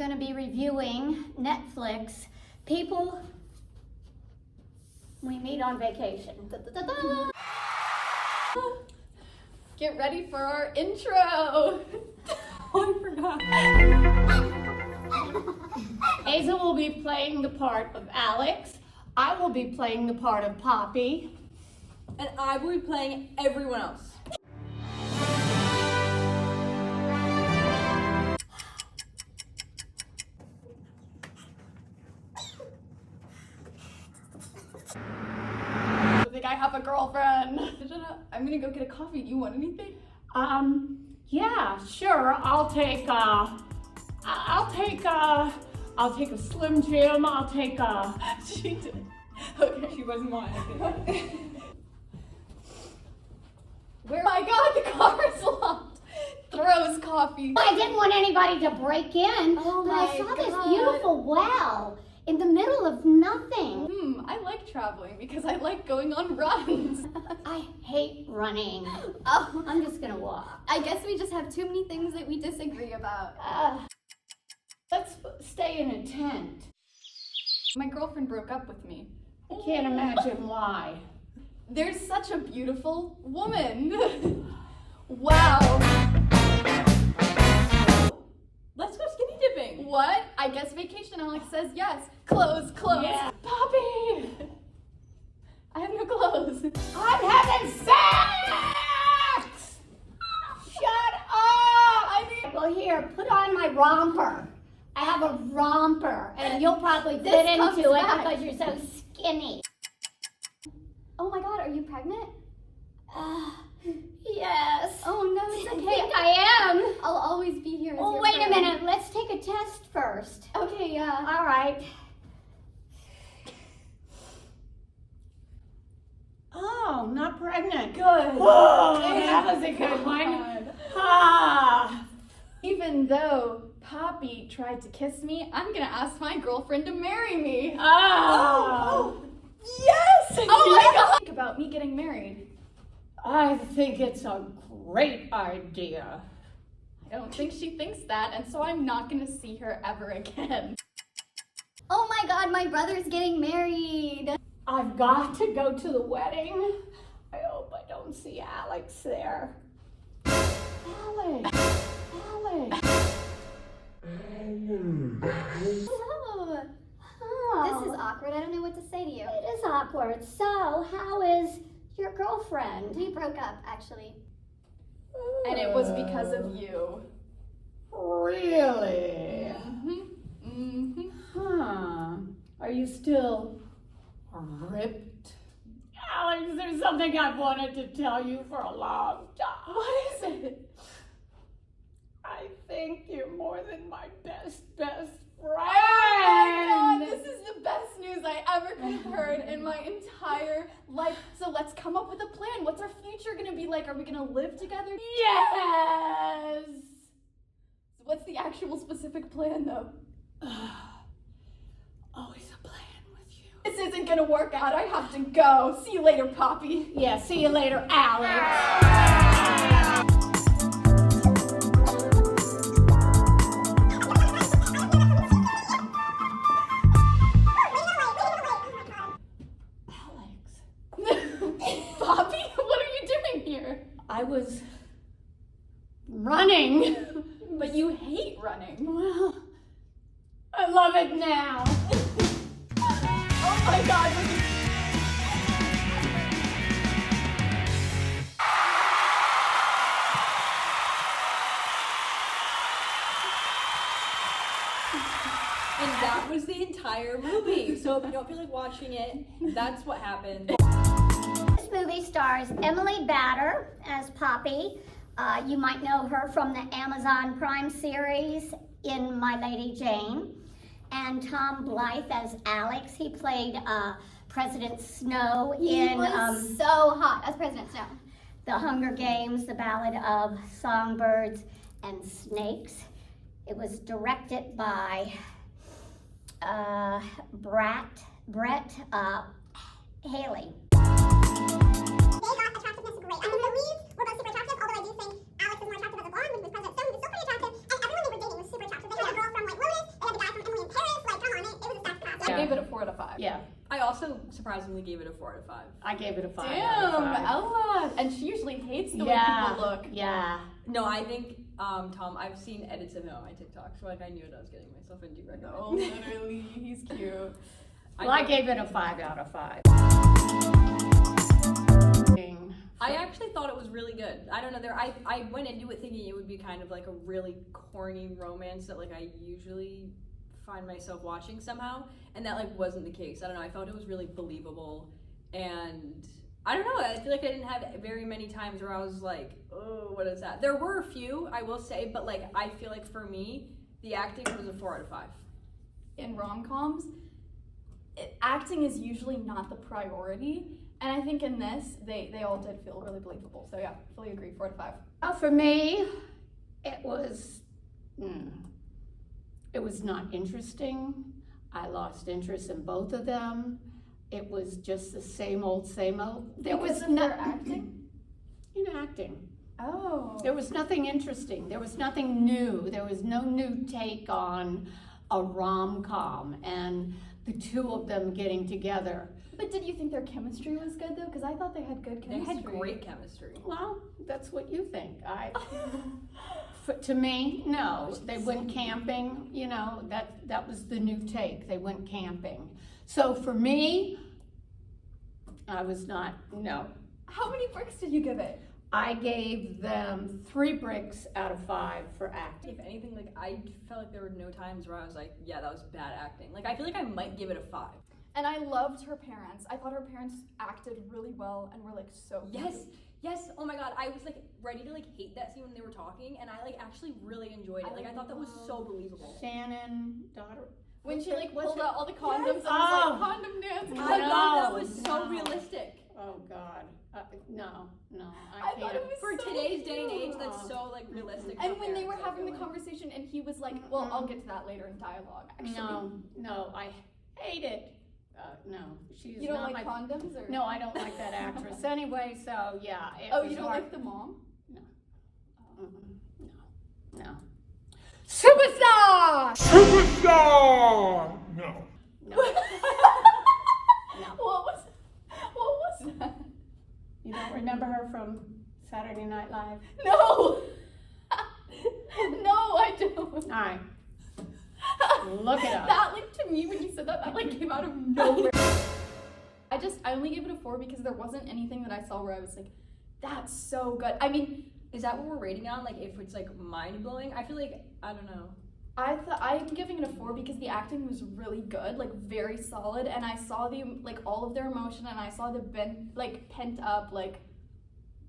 going to be reviewing Netflix. People we meet on vacation. Da-da-da-da. Get ready for our intro. I forgot. Hazel will be playing the part of Alex. I will be playing the part of Poppy. And I will be playing everyone else. I think I have a girlfriend. I'm gonna go get a coffee. Do you want anything? Yeah, sure. I'll take a Slim Jim. I'll take a. She did. Okay. She wasn't mine. Where? Oh my God, the car is locked. Throws coffee. I didn't want anybody to break in, Oh but my I saw this God. beautiful well in the middle of nothing. I like traveling because I like going on runs. I hate running. Oh, I'm just gonna walk. I guess we just have too many things that we disagree about. Let's stay in a tent. My girlfriend broke up with me. I can't imagine why. There's such a beautiful woman. Wow. Let's go skinny dipping. What? I guess Vacation Alex says yes. Clothes, clothes. Yeah. Poppy! I have no clothes. I'm having sex! Shut up! Well, here, put on my romper. I have a romper, and you'll probably fit comes into it back. because you're so skinny. Oh my God, are you pregnant? Yes. Oh no, it's I okay. think I am. I'll always be here as Oh, your wait a friend. minute. Let's take a test first. Okay, yeah. All right. Oh, not pregnant. Good. Oh, that was a good one. God. Ah. Even though Poppy tried to kiss me, I'm gonna ask my girlfriend to marry me. Oh. Yes! Oh my God! Think about me getting married. I think it's a great idea. I don't think she thinks that, and so I'm not gonna see her ever again. Oh my God, my brother's getting married. I've got to go to the wedding. I hope I don't see Alex there. Alex. Alex. Oh, Oh. this is awkward. I don't know what to say to you. It is awkward. So, how is your girlfriend? We broke up, actually. And it was because of you. Really? Mm-hmm. Huh. Are you still ripped? Alex, there's something I've wanted to tell you for a long time. What is it? I think you're more than my best friend. Oh my God, this is the best news I ever could have heard in my entire life. So let's come up with a plan. What's our future gonna be like? Are we gonna live together? Yes! What's the actual specific plan though? Always a plan with you. This isn't gonna work out. I have to go. See you later, Poppy. Yeah, see you later, Alex. Poppy, what are you doing here? I was running. But you hate running. Well, I love it now. Oh my God. And that was the entire movie. So if you don't feel like watching it, that's what happened. This movie stars Emily Batter as Poppy. You might know her from the Amazon Prime series in My Lady Jane. And Tom Blythe as Alex. He played President Snow He in was so hot as President Snow. The Hunger Games, The Ballad of Songbirds and Snakes. It was directed by Brett Haley. They got attractiveness great. I mean, the leads were both super attractive, although I do think Alex was more attractive as a blonde, which was President Stone, who was still pretty attractive, and everyone they were dating was super attractive. They had a girl from, like, Lotus, they give it a 4 out of 5. Yeah, I also surprisingly gave it a 4 out of 5. I gave it a 5 out Damn, of 5. Ella. And she usually hates the way Yeah, people look. yeah. No, I think Tom. I've seen edits of him on my TikTok, so like I knew what I was getting myself into. No, literally, he's cute. Well, I gave it a 5 out of 5. I actually thought it was really good. I don't know. I went into it thinking it would be kind of like a really corny romance that like I usually find myself watching somehow, and that like wasn't the case. I don't know. I felt it was really believable, and I don't know. I feel like I didn't have very many times where I was like, oh, what is that? There were a few, I will say, but like I feel like for me, the acting was a 4 out of 5. In rom-coms, acting is usually not the priority. And I think in this, they all did feel really believable. So yeah, fully agree, 4 out of 5. Well, for me, it was not interesting. I lost interest in both of them. It was just the same old, same old. There was no acting. in acting. Oh. There was nothing interesting. There was nothing new. There was no new take on a rom-com and the two of them getting together. But did you think their chemistry was good though? Because I thought they had good They chemistry. had great chemistry. Well, that's what you think. To me, no. They went camping. You know, that was the new take. They went camping. So for me, I was not. No. How many bricks did you give it? I gave them 3 bricks out of 5 for acting. If anything, like I felt like there were no times where I was like, yeah, that was bad acting. Like I feel like I might give it a 5. And I loved her parents. I thought her parents acted really well and were like so Yes, cute. yes. Oh my god, I was like ready to like hate that scene when they were talking, and I like actually really enjoyed it. Like I thought that was so believable. Shannon, daughter. When she like what's pulled her- out all the condoms and Oh. was like, condom dance. I I thought that know, was so no. realistic. Oh God. No. I thought it was For so today's day and cute. age, that's so like realistic. And for when they were parents, I having feel the like. conversation and he was like, well, I'll get to that later in dialogue, actually. No, I hate it. No, she's You don't not like my. condoms or? No, I don't like that actress anyway. So yeah. It Oh, was you don't hard. like the mom? No. Superstar. Superstar! No. What was that? You don't remember her from Saturday Night Live? No! No, I don't. All right. Look it up. That, like, to me, when you said that, like, came out of nowhere. I only gave it a 4 because there wasn't anything that I saw where I was like, that's so good. I mean, Is that what we're rating on? Like if it's like mind blowing? I feel like I don't know. I'm giving it a 4 because the acting was really good, like, very solid, and I saw like, all of their emotion, and I saw the pent up, like,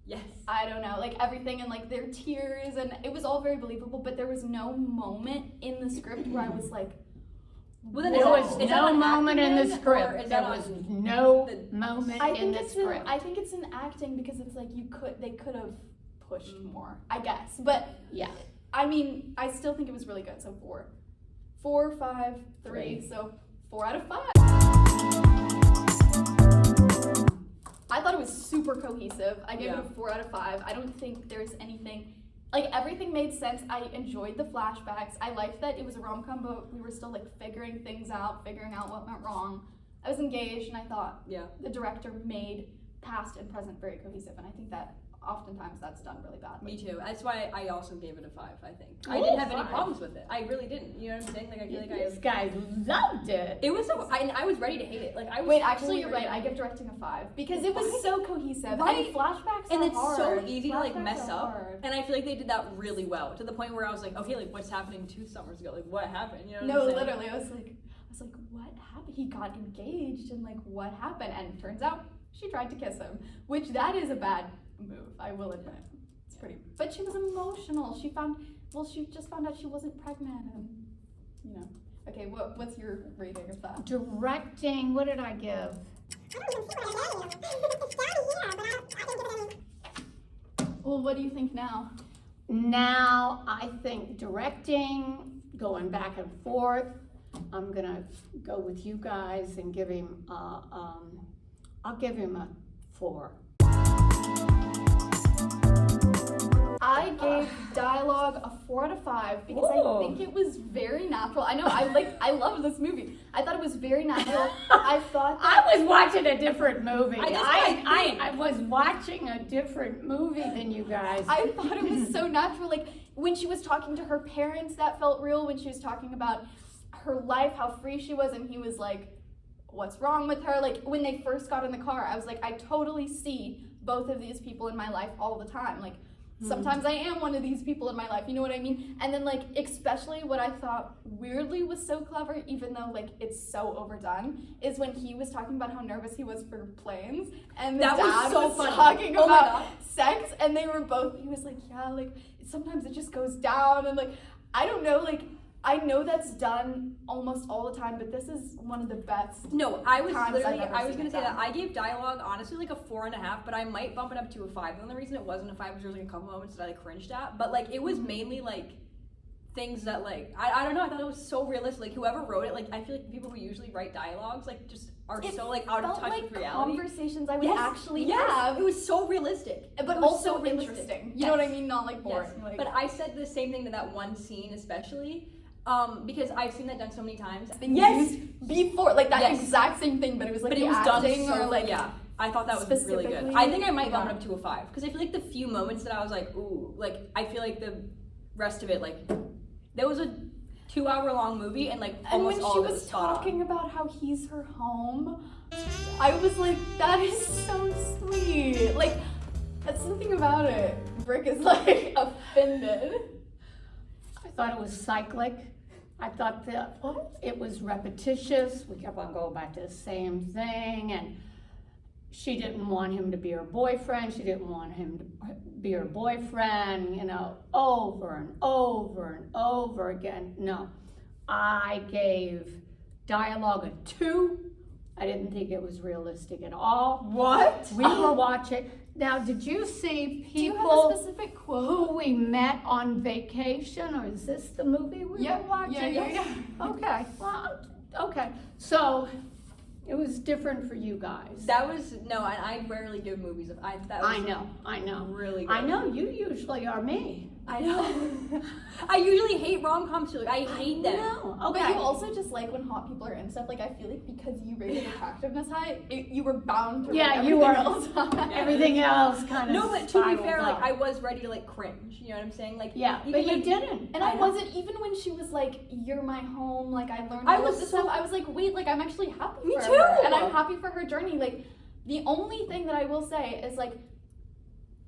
Yes. I don't know, like, everything, and, like, their tears, and it was all very believable, but there was no moment in the script where I was like, Well, then There is that- was is that no on moment acting in the then, or script. is There that was on no the- moment I in think the it's script. I think it's in acting because it's like they could have pushed more, I guess. But Yeah. I mean, I still think it was really good. So 4, 5, 3. So 4 out of 5. I thought it was super cohesive. I gave it a 4 out of 5. I don't think there's anything. Like, everything made sense. I enjoyed the flashbacks. I liked that it was a rom-com, but we were still, like, figuring things out, figuring out what went wrong. I was engaged, and I thought the director made past and present very cohesive, and I think that oftentimes that's done really badly. Me too. That's why I also gave it a 5, I think. I Ooh, didn't have any 5. problems with it. I really didn't. You know what I'm saying? Like I feel like This guy loved it. it was so I was ready to hate it. Like I was Wait, actually, fully you're ready right. to I hate give it. directing a 5 because it was so cohesive. Right. And flashbacks And are it's so hard. easy to like Flashbacks mess are up. hard. And I feel like they did that really well to the point where I was like, okay, like what's happening 2 summers ago? Like what happened? You know what No, I'm saying? literally, I was like, what happened? He got engaged, and like, what happened? And turns out she tried to kiss him, which that is a bad move. I will admit, it's pretty. But she was emotional. She just found out she wasn't pregnant, and you know. Okay, what's your rating of that? Directing, what did I give? I don't even see what I gave. It's down here, but I didn't give it any. Well, what do you think now? Now, I think directing, going back and forth, I'm gonna go with you guys and give him, I'll give him a 4. I gave dialogue a 4 out of 5 because Whoa. I think it was very natural. I know, I love this movie. I thought it was very natural. I thought that I was watching a different movie. I I was watching a different movie than you guys. I thought it was so natural. Like when she was talking to her parents, that felt real. When she was talking about her life, how free she was, and he was like, what's wrong with her? Like when they first got in the car, I was like, I totally see both of these people in my life all the time. Like sometimes I am one of these people in my life, you know what I mean? And then like especially what I thought weirdly was so clever, even though like it's so overdone, is when he was talking about how nervous he was for planes, and the That was dad so was funny. talking Oh my about God. sex, and they were both, he was like, yeah, like sometimes it just goes down, and like I don't know, like I know that's done almost all the time, but this is one of the best. No, I was times literally, I've ever I was seen gonna it say that done. I gave dialogue honestly like a 4.5, but I might bump it up to a 5. The only reason it wasn't a 5 was there was like a couple moments that I like cringed at, but like it was mainly like things that like, I don't know, I thought it was so realistic. Like whoever wrote it, like I feel like people who usually write dialogues like just are It so like out of felt touch like with reality. conversations I would Yes, actually yes, have, it was so realistic. but It was also so realistic. interesting. You Yes. know what I mean? Not like Yes, boring. Like, but I said the same thing to that one scene especially, because I've seen that done so many times. been used before, like that Yes. exact same thing, but it was like But the it was done acting so or like yeah. I thought that was really good. specifically- I think I might bump yeah. it up to a 5 because I feel like the few moments that I was like, ooh, like I feel like the rest of it, like there was a 2-hour-long movie and like And almost when all she of it was spot on. talking about how he's her home, I was like, that is so sweet. Like, that's something about it. Brick is like offended. I thought it was cyclic. I thought that it was repetitious. We kept on going back to the same thing, and she didn't want him to be her boyfriend. She didn't want him to be her boyfriend, you know, over and over and over again. No, I gave dialogue a 2. I didn't think it was realistic at all. What? We were watching. Now, did you see Do you have people a specific quote? who we met on vacation, or is this the movie we Yeah, were watching? yeah. Okay, well, okay. So it was different for you guys. That was no, I rarely give movies. That was I know. really good. I know you usually are me. I know. I usually hate rom-coms too. Like I hate them. No, But okay. you also just like when hot people are in stuff. Like I feel like because you rated attractiveness high, you were bound to rate Yeah, everything you were. else high. Everything else kind of No, but to be fair, like I was ready to like cringe. You know what I'm saying? Like yeah, even but you like- didn't. And I wasn't, even when she was like, you're my home, like I learned I all of was this so- stuff, I was like, wait, like I'm actually happy Me for too. her. And I'm happy for her journey. Like the only thing that I will say is like,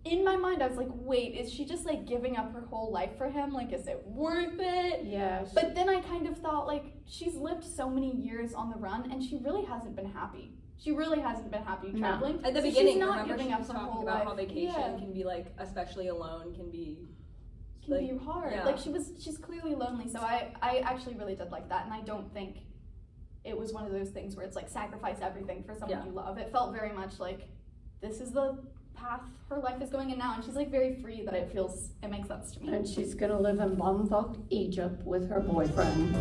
in my mind, I was like, wait, is she just like giving up her whole life for him? Like, is it worth it? Yes. But then I kind of thought like, she's lived so many years on the run and she really hasn't been happy. She really hasn't been happy No. traveling. At the So beginning, she's not remember giving she up was her talking whole about life. how vacation Yeah. can be like, especially alone, can be Can like, be hard. yeah. Like she's clearly lonely. So I actually really did like that, and I don't think it was one of those things where it's like sacrifice everything for someone Yeah. you love. It felt very much like this is the path her life is going in now, and she's like very free that it makes sense to me. And she's gonna live in bumfuck Egypt with her boyfriend.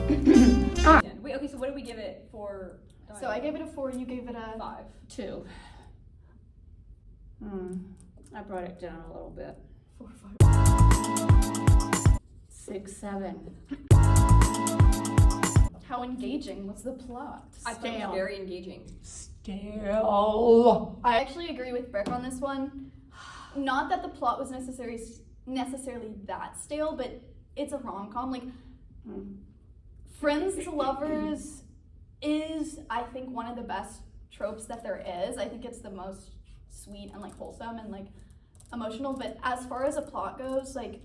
Yeah. Wait, okay, so what did we give it for? So I gave it a 4. You gave it a 5. 2. I brought it down a little bit. 4 or 5. 6, 7. How engaging was the plot? I thought it Stale. was very engaging. Stale. I actually agree with Brick on this one. Not that the plot was necessarily that stale, but it's a rom-com. Like, friends to lovers is, I think, one of the best tropes that there is. I think it's the most sweet and like wholesome and like emotional. But as far as a plot goes, like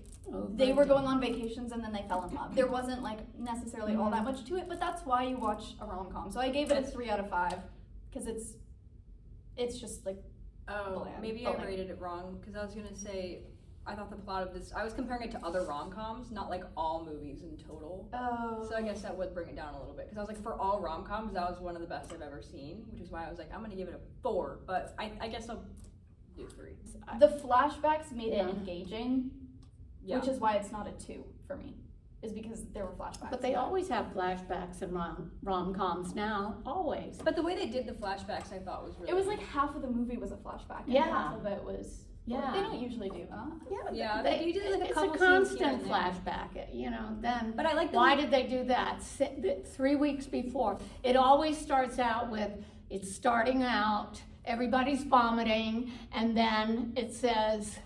they were going on vacations and then they fell in love. There wasn't like necessarily all that much to it, but that's why you watch a rom-com. So I gave it a 3 out of 5 because it's just like Oh, bland, maybe but, I like- rated it wrong because I was gonna say I thought the plot of this. I was comparing it to other rom-coms, not like all movies in total. oh. So I guess that would bring it down a little bit because I was like, for all rom-coms, that was one of the best I've ever seen, which is why I was like, I'm gonna give it a 4, but I guess I'll do 3. The flashbacks made Yeah. it engaging, Yeah. which is why it's not a 2 for me. Is because there were flashbacks. But they always have flashbacks in rom-coms now, always. But the way they did the flashbacks, I thought was really. It was like half of the movie was a flashback. And Yeah. half of it was. They Yeah. don't usually do that. Yeah, they, you did, like, a it's couple a scenes here constant and there. flashback, you know, then. But I like the Why did they do that? 3 weeks before. It always starts out with, it's starting out, everybody's vomiting, and then it says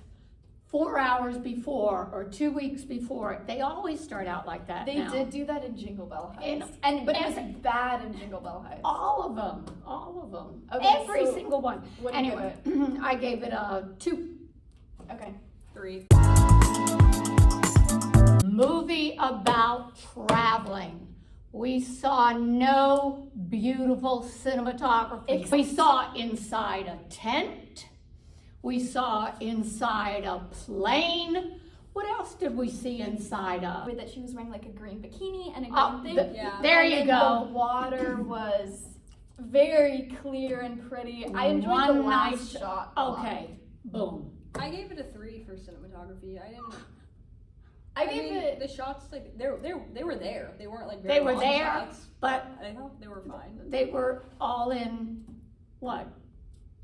4 hours before or 2 weeks before. They always start out like that They now. did do that in Jingle Bell In- Heights, but it was bad in Jingle Bell Heights. All of them. Okay, Every so single one. what do you Anyway, I gave it a 2. Okay. 3. Movie about traveling. We saw no beautiful cinematography. We saw inside a tent. We saw inside a plane. What else did we see inside of? With that she was wearing like a green bikini and a green Oh, thing. Yeah. there And you then go. The water was very clear and pretty. I enjoyed One the last nice- shot. a lot. Okay, boom. I gave it a 3 for cinematography. I I gave mean, it. the shots like they were there. They weren't like very They were long there, shots. but I thought they were fine. they were all in, what?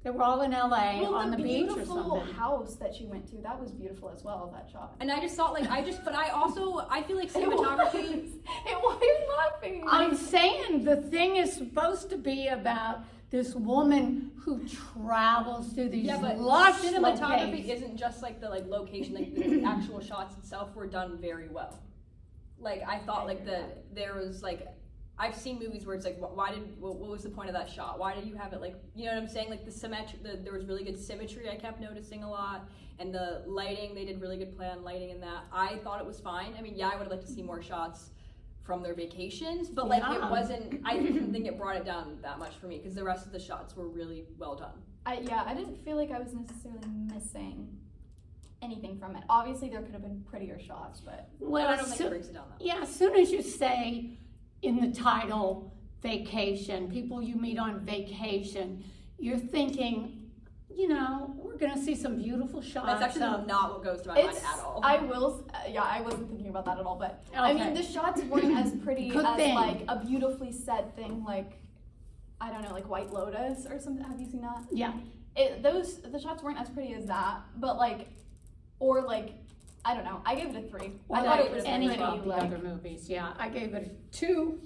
They were all in LA Well, on the beach or beautiful something. house that she went to, that was beautiful as well, that shot. And I just thought like but I feel like cinematography. Why are you laughing? I'm saying the thing is supposed to be about this woman who travels through these Yeah, but lush cinematography locations. isn't just like the like location, like the actual shots itself were done very well. Like I thought like there was like I've seen movies where it's like what was the point of that shot? Why did you have it like, you know what I'm saying? Like there was really good symmetry I kept noticing a lot, and the lighting, they did really good play on lighting in that. I thought it was fine. I mean, yeah, I would have liked to see more shots from their vacations, but like Yeah. it wasn't, I didn't think it brought it down that much for me because the rest of the shots were really well done. I didn't feel like I was necessarily missing anything from it. Obviously, there could have been prettier shots, but Well, I don't think it breaks it down that much. yeah, as soon as you say in the title, vacation, people you meet on vacation, you're thinking, you know, we're gonna see some beautiful shots. That's actually of- not what goes through my mind it's. at all. I wasn't thinking about that at all. But I Okay. mean, the shots weren't as pretty Good as thing. like a beautifully set thing, like I don't know, like White Lotus or something. Have you seen that? Yeah, The shots weren't as pretty as that, but like, or like, I don't know. I gave it a 3. or I thought like it was any pretty. of the Like, other movies, yeah. I gave it a 2.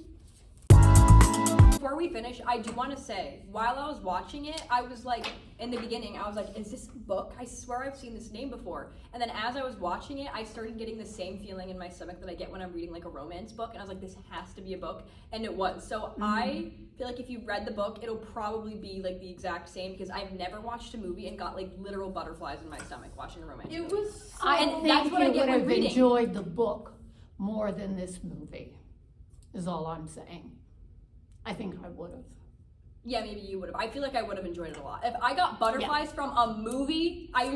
Before we finish, I do want to say, while I was watching it, I was like, in the beginning, I was like, is this a book? I swear I've seen this name before. And then as I was watching it, I started getting the same feeling in my stomach that I get when I'm reading like a romance book. And I was like, this has to be a book. And it was. So I feel like if you read the book, it'll probably be like the exact same because I've never watched a movie and got like literal butterflies in my stomach watching a romance it movie. was. So, I And think that's what I you get would when have reading. enjoyed the book more than this movie, is all I'm saying. I think I would have. Yeah, maybe you would have. I feel like I would have enjoyed it a lot. If I got butterflies from a movie, I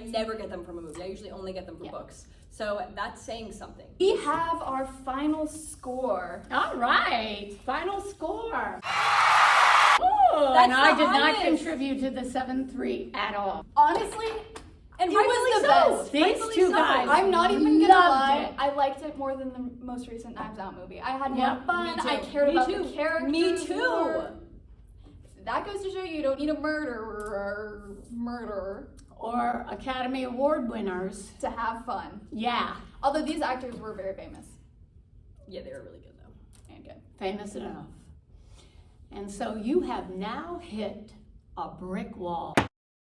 never get them from a movie. I usually only get them from books. So that's saying something. we have our final score. All right, final score. Ooh, and I did not highest. contribute to the 7-3 at all. Honestly, And it rightfully was the so. best. These Rightfully two so. guys I'm not even gonna loved lie. it. I liked it more than the most recent Knives Out movie. I had Yeah, more fun. me too. I cared Me about too. the characters. Me too. more. That goes to show you don't need a murderer Or Academy Award winners. to have fun. Yeah, Although these actors were very famous Yeah, they were really good though. and good. famous enough. And so you have now hit a brick wall.